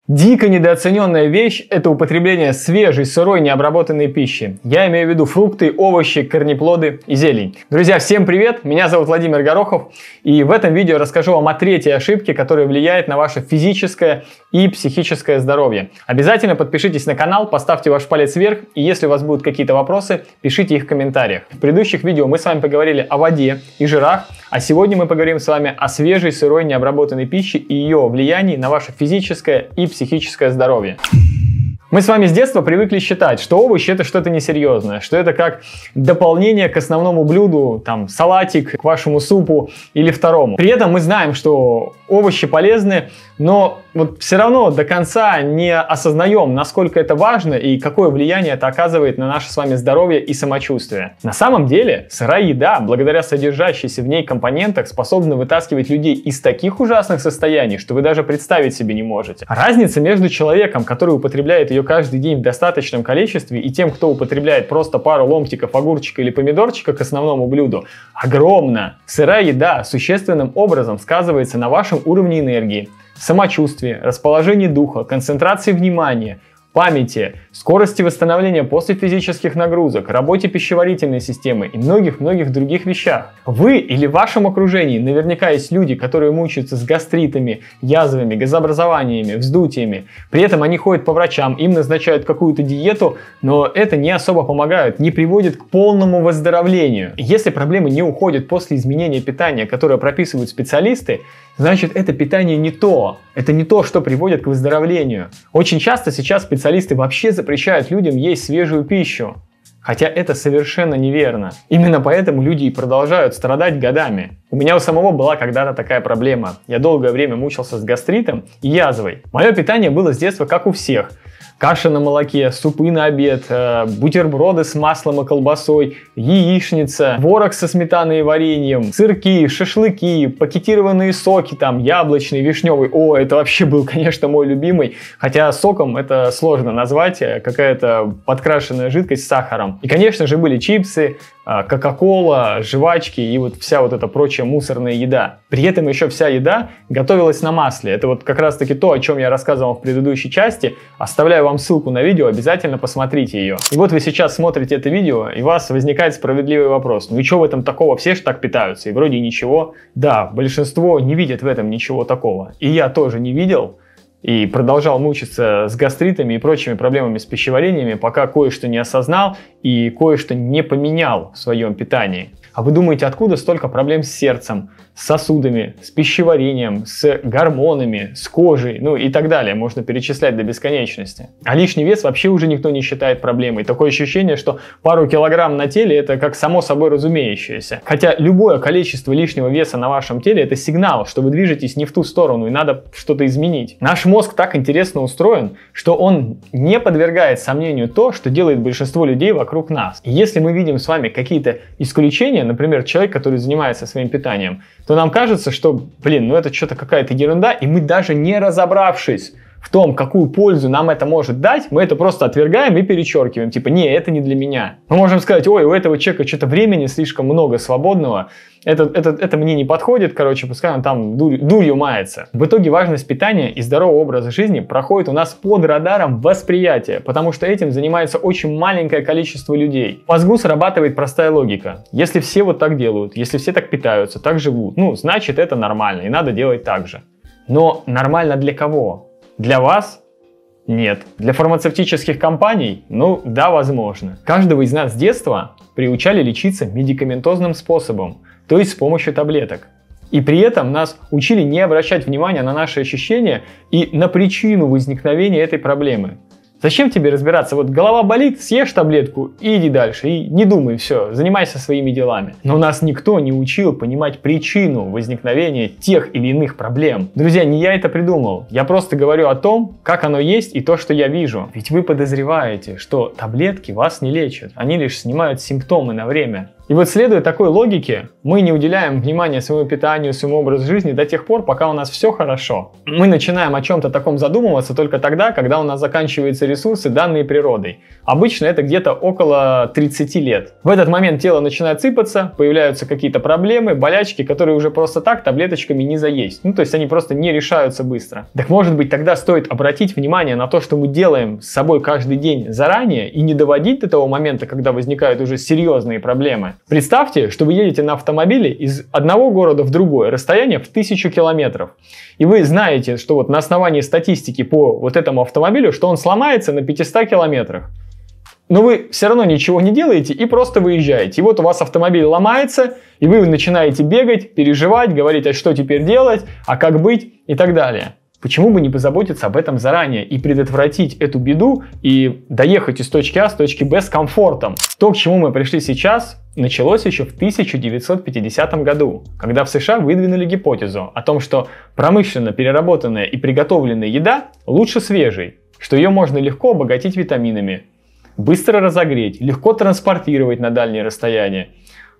Дико недооцененная вещь – это употребление свежей, сырой, необработанной пищи. Я имею в виду фрукты, овощи, корнеплоды и зелень. Друзья, всем привет! Меня зовут Владимир Горохов, и в этом видео расскажу вам о третьей ошибке, которая влияет на ваше физическое и психическое здоровье. Обязательно подпишитесь на канал, поставьте ваш палец вверх, и если у вас будут какие-то вопросы, пишите их в комментариях. В предыдущих видео мы с вами поговорили о воде и жирах, а сегодня мы поговорим с вами о свежей, сырой, необработанной пище и ее влиянии на ваше физическое и психическое здоровье. Мы с вами с детства привыкли считать, что овощи это что-то несерьезное, что это как дополнение к основному блюду, там, салатик к вашему супу или второму. При этом мы знаем, что овощи полезны, но вот все равно до конца не осознаем, насколько это важно и какое влияние это оказывает на наше с вами здоровье и самочувствие. На самом деле, сырая еда, благодаря содержащейся в ней компонентах, способна вытаскивать людей из таких ужасных состояний, что вы даже представить себе не можете. Разница между человеком, который употребляет ее каждый день в достаточном количестве, и тем, кто употребляет просто пару ломтиков огурчика или помидорчика к основному блюду, огромна. Сырая еда существенным образом сказывается на вашем уровне энергии, самочувствии, расположении духа, концентрации внимания, памяти, скорости восстановления после физических нагрузок, работе пищеварительной системы и многих-многих других вещах. Вы или в вашем окружении наверняка есть люди, которые мучаются с гастритами, язвами, газообразованиями, вздутиями. При этом они ходят по врачам, им назначают какую-то диету, но это не особо помогает, не приводит к полному выздоровлению. Если проблемы не уходят после изменения питания, которое прописывают специалисты, значит, это питание не то. Это не то, что приводит к выздоровлению. Очень часто сейчас специалисты вообще запрещают людям есть свежую пищу. Хотя это совершенно неверно. Именно поэтому люди и продолжают страдать годами. У меня у самого была когда-то такая проблема. Я долгое время мучился с гастритом и язвой. Мое питание было с детства как у всех. Каша на молоке, супы на обед, бутерброды с маслом и колбасой, яичница, творог со сметаной и вареньем, сырки, шашлыки, пакетированные соки, там, яблочный, вишневый. О, это вообще был, конечно, мой любимый. Хотя соком это сложно назвать, какая-то подкрашенная жидкость с сахаром. И, конечно же, были чипсы, кока-кола, жвачки и вот вся вот эта прочая мусорная еда. При этом еще вся еда готовилась на масле. Это вот как раз таки то, о чем я рассказывал в предыдущей части. Оставляю вам ссылку на видео, обязательно посмотрите ее. И вот вы сейчас смотрите это видео, и у вас возникает справедливый вопрос. Ну и что в этом такого? Все же так питаются, и вроде ничего. Да, большинство не видят в этом ничего такого. И я тоже не видел. И продолжал мучиться с гастритами и прочими проблемами с пищеварениями, пока кое-что не осознал и кое-что не поменял в своем питании. А вы думаете, откуда столько проблем с сердцем, с сосудами, с пищеварением, с гормонами, с кожей, ну и так далее. Можно перечислять до бесконечности. А лишний вес вообще уже никто не считает проблемой. Такое ощущение, что пару килограмм на теле это как само собой разумеющееся. Хотя любое количество лишнего веса на вашем теле это сигнал, что вы движетесь не в ту сторону и надо что-то изменить. Наш мозг так интересно устроен, что он не подвергает сомнению то, что делает большинство людей вокруг нас. И если мы видим с вами какие-то исключения, например, человек, который занимается своим питанием, то нам кажется, что, ну это что-то какая-то ерунда, и мы даже не разобравшись в том, какую пользу нам это может дать, мы это просто отвергаем и перечеркиваем. Типа, не, это не для меня. Мы можем сказать, ой, у этого человека что-то времени слишком много свободного, это мне не подходит, короче, пускай он там дурью мается. В итоге важность питания и здорового образа жизни проходит у нас под радаром восприятия, потому что этим занимается очень маленькое количество людей. В мозгу срабатывает простая логика. Если все вот так делают, если все так питаются, так живут, ну, значит это нормально и надо делать так же. Но нормально для кого? Для вас? Нет. Для фармацевтических компаний? Ну, да, возможно. Каждого из нас с детства приучали лечиться медикаментозным способом, то есть с помощью таблеток. И при этом нас учили не обращать внимания на наши ощущения и на причину возникновения этой проблемы. Зачем тебе разбираться? Вот голова болит, съешь таблетку и иди дальше. И не думай, все, занимайся своими делами. Но нас никто не учил понимать причину возникновения тех или иных проблем. Друзья, не я это придумал. Я просто говорю о том, как оно есть и то, что я вижу. Ведь вы подозреваете, что таблетки вас не лечат. Они лишь снимают симптомы на время. И вот следуя такой логике, мы не уделяем внимания своему питанию, своему образу жизни до тех пор, пока у нас все хорошо. Мы начинаем о чем-то таком задумываться только тогда, когда у нас заканчиваются ресурсы, данные природой. Обычно это где-то около 30 лет. В этот момент тело начинает сыпаться, появляются какие-то проблемы, болячки, которые уже просто так таблеточками не заесть. То есть они просто не решаются быстро. Так может быть тогда стоит обратить внимание на то, что мы делаем с собой каждый день заранее и не доводить до того момента, когда возникают уже серьезные проблемы. Представьте, что вы едете на автомобиле из одного города в другой, расстояние в 1000 километров. И вы знаете, что вот на основании статистики по вот этому автомобилю, что он сломается на 500 километрах. Но вы все равно ничего не делаете и просто выезжаете. И вот у вас автомобиль ломается, и вы начинаете бегать, переживать, говорить, а что теперь делать, а как быть и так далее. Почему бы не позаботиться об этом заранее и предотвратить эту беду и доехать из точки А в точки Б с комфортом? То, к чему мы пришли сейчас, началось еще в 1950 году, когда в США выдвинули гипотезу о том, что промышленно переработанная и приготовленная еда лучше свежей, что ее можно легко обогатить витаминами, быстро разогреть, легко транспортировать на дальние расстояния.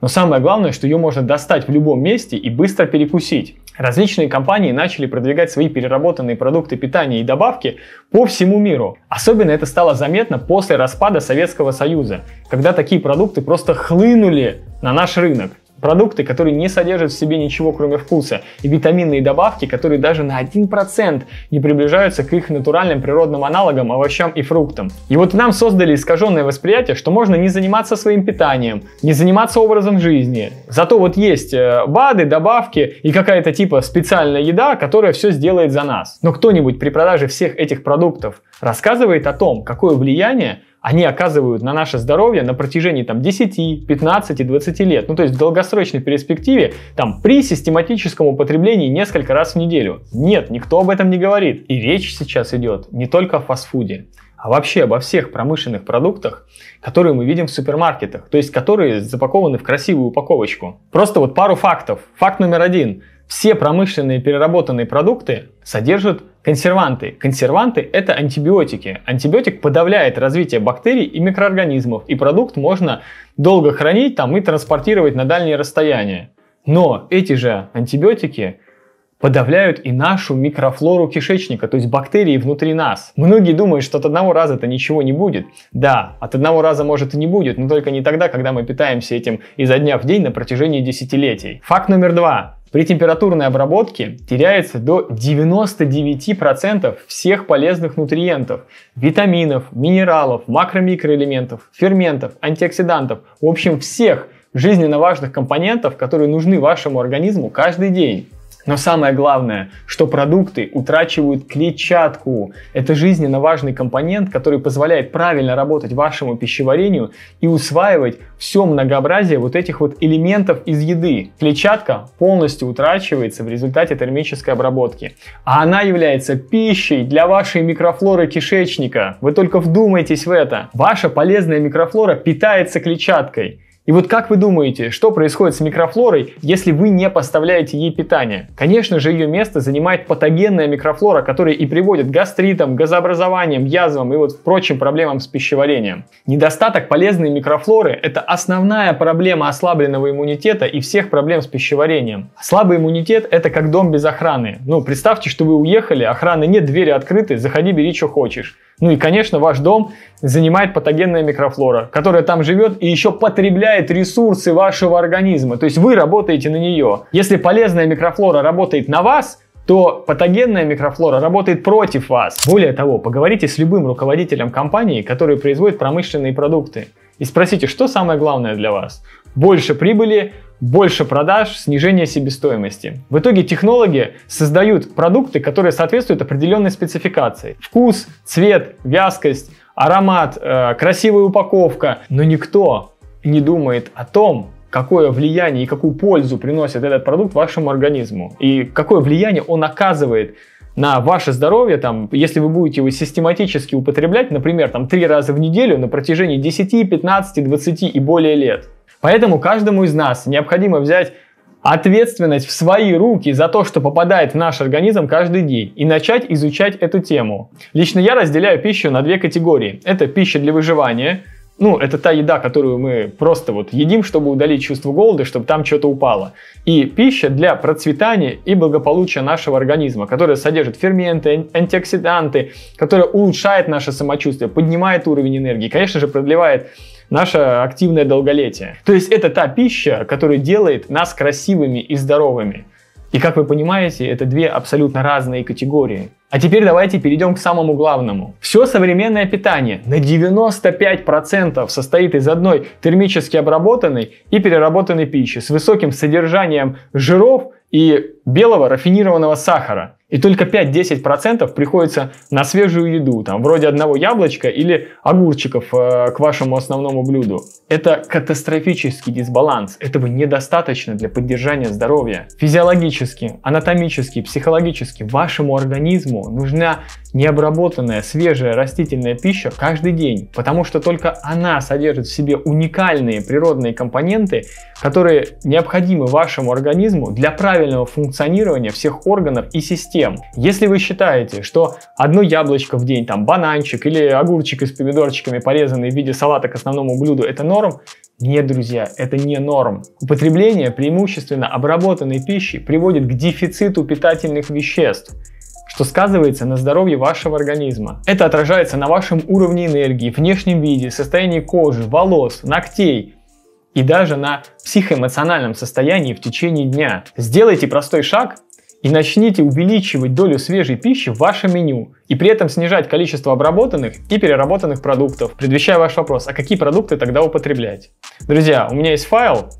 Но самое главное, что ее можно достать в любом месте и быстро перекусить. Различные компании начали продвигать свои переработанные продукты питания и добавки по всему миру. Особенно это стало заметно после распада Советского Союза, когда такие продукты просто хлынули на наш рынок. Продукты, которые не содержат в себе ничего, кроме вкуса, и витаминные добавки, которые даже на 1% не приближаются к их натуральным природным аналогам, овощам и фруктам. И вот нам создали искаженное восприятие, что можно не заниматься своим питанием, не заниматься образом жизни. Зато вот есть БАДы, добавки и какая-то типа специальная еда, которая все сделает за нас. Но кто-нибудь при продаже всех этих продуктов рассказывает о том, какое влияние они оказывают на наше здоровье на протяжении 10, 15, 20 лет. То есть в долгосрочной перспективе при систематическом употреблении несколько раз в неделю. Нет, никто об этом не говорит. И речь сейчас идет не только о фастфуде, а вообще обо всех промышленных продуктах, которые мы видим в супермаркетах, то есть которые запакованы в красивую упаковочку. Просто вот пару фактов. Факт номер 1. Все промышленные переработанные продукты содержат консерванты. Консерванты – это антибиотики. Антибиотик подавляет развитие бактерий и микроорганизмов, и продукт можно долго хранить и транспортировать на дальние расстояния. Но эти же антибиотики подавляют и нашу микрофлору кишечника, то есть бактерии внутри нас. Многие думают, что от одного раза это ничего не будет. Да, от одного раза может и не будет, но только не тогда, когда мы питаемся этим изо дня в день на протяжении десятилетий. Факт номер 2. При температурной обработке теряется до 99% всех полезных нутриентов, витаминов, минералов, макро-микроэлементов, ферментов, антиоксидантов, в общем всех жизненно важных компонентов, которые нужны вашему организму каждый день. Но самое главное, что продукты утрачивают клетчатку. Это жизненно важный компонент, который позволяет правильно работать вашему пищеварению и усваивать все многообразие вот этих вот элементов из еды. Клетчатка полностью утрачивается в результате термической обработки. А она является пищей для вашей микрофлоры кишечника. Вы только вдумайтесь в это. Ваша полезная микрофлора питается клетчаткой. И вот как вы думаете, что происходит с микрофлорой, если вы не поставляете ей питание? Конечно же, ее место занимает патогенная микрофлора, которая и приводит к гастритам, газообразованиям, язвам и вот прочим проблемам с пищеварением. Недостаток полезной микрофлоры – это основная проблема ослабленного иммунитета и всех проблем с пищеварением. Слабый иммунитет – это как дом без охраны. Представьте, что вы уехали, охраны нет, двери открыты, заходи, бери, что хочешь. И, конечно, ваш дом занимает патогенная микрофлора, которая там живет и еще потребляет ресурсы вашего организма. То есть вы работаете на нее. Если полезная микрофлора работает на вас, то патогенная микрофлора работает против вас. Более того, поговорите с любым руководителем компании, который производит промышленные продукты, и спросите, что самое главное для вас? Больше прибыли, больше продаж, снижение себестоимости. В итоге технологи создают продукты, которые соответствуют определенной спецификации. Вкус, цвет, вязкость, аромат, красивая упаковка. Но никто не думает о том, какое влияние и какую пользу приносит этот продукт вашему организму. И какое влияние он оказывает на ваше здоровье, если вы будете его систематически употреблять, например, 3 раза в неделю на протяжении 10, 15, 20 и более лет. Поэтому каждому из нас необходимо взять ответственность в свои руки за то, что попадает в наш организм каждый день, и начать изучать эту тему. Лично я разделяю пищу на 2 категории. Это пища для выживания, Ну, это та еда, которую мы просто вот едим, чтобы удалить чувство голода, чтобы там что-то упало. И пища для процветания и благополучия нашего организма, которая содержит ферменты, антиоксиданты, которая улучшает наше самочувствие, поднимает уровень энергии, конечно же, продлевает наше активное долголетие. То есть это та пища, которая делает нас красивыми и здоровыми. И как вы понимаете, это две абсолютно разные категории. А теперь давайте перейдем к самому главному. Все современное питание на 95% состоит из одной термически обработанной и переработанной пищи с высоким содержанием жиров и белого рафинированного сахара. И только 5-10% приходится на свежую еду, там, вроде одного яблочка или огурчиков к вашему основному блюду. Это катастрофический дисбаланс. Этого недостаточно для поддержания здоровья. Физиологически, анатомически, психологически вашему организму нужна необработанная свежая растительная пища каждый день, потому что только она содержит в себе уникальные природные компоненты, которые необходимы вашему организму для правильного функционирования всех органов и систем. Если вы считаете, что одно яблочко в день, там бананчик или огурчик с помидорчиками, порезанный в виде салата к основному блюду, это норм? Нет, друзья, это не норм. Употребление преимущественно обработанной пищи приводит к дефициту питательных веществ, что сказывается на здоровье вашего организма. Это отражается на вашем уровне энергии, внешнем виде, состоянии кожи, волос, ногтей и даже на психоэмоциональном состоянии в течение дня. Сделайте простой шаг и начните увеличивать долю свежей пищи в вашем меню и при этом снижать количество обработанных и переработанных продуктов. Предвещаю ваш вопрос, а какие продукты тогда употреблять? Друзья, у меня есть файл,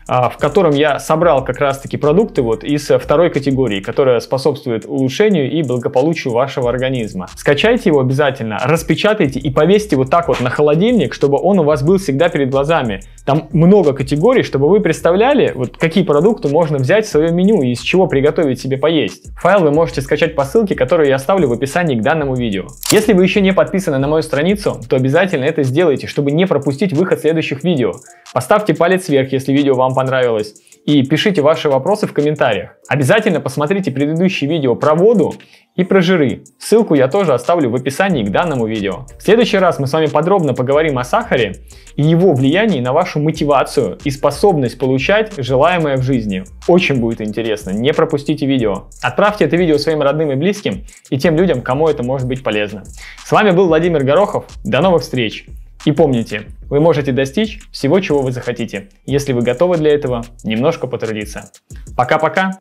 в котором я собрал как раз-таки продукты вот из второй категории, которая способствует улучшению и благополучию вашего организма. Скачайте его обязательно, распечатайте и повесьте вот так вот на холодильник, чтобы он у вас был всегда перед глазами. Там много категорий, чтобы вы представляли, вот какие продукты можно взять в свое меню и из чего приготовить себе поесть. Файл вы можете скачать по ссылке, которую я оставлю в описании к данному видео. Если вы еще не подписаны на мою страницу, то обязательно это сделайте, чтобы не пропустить выход следующих видео. Поставьте палец вверх, если видео вам понравилось, и пишите ваши вопросы в комментариях. Обязательно посмотрите предыдущие видео про воду и про жиры. Ссылку я тоже оставлю в описании к данному видео. В следующий раз мы с вами подробно поговорим о сахаре и его влиянии на вашу мотивацию и способность получать желаемое в жизни. Очень будет интересно, не пропустите видео. Отправьте это видео своим родным и близким и тем людям, кому это может быть полезно. С вами был Владимир Горохов. До новых встреч! И помните, вы можете достичь всего, чего вы захотите, если вы готовы для этого немножко потрудиться. Пока-пока!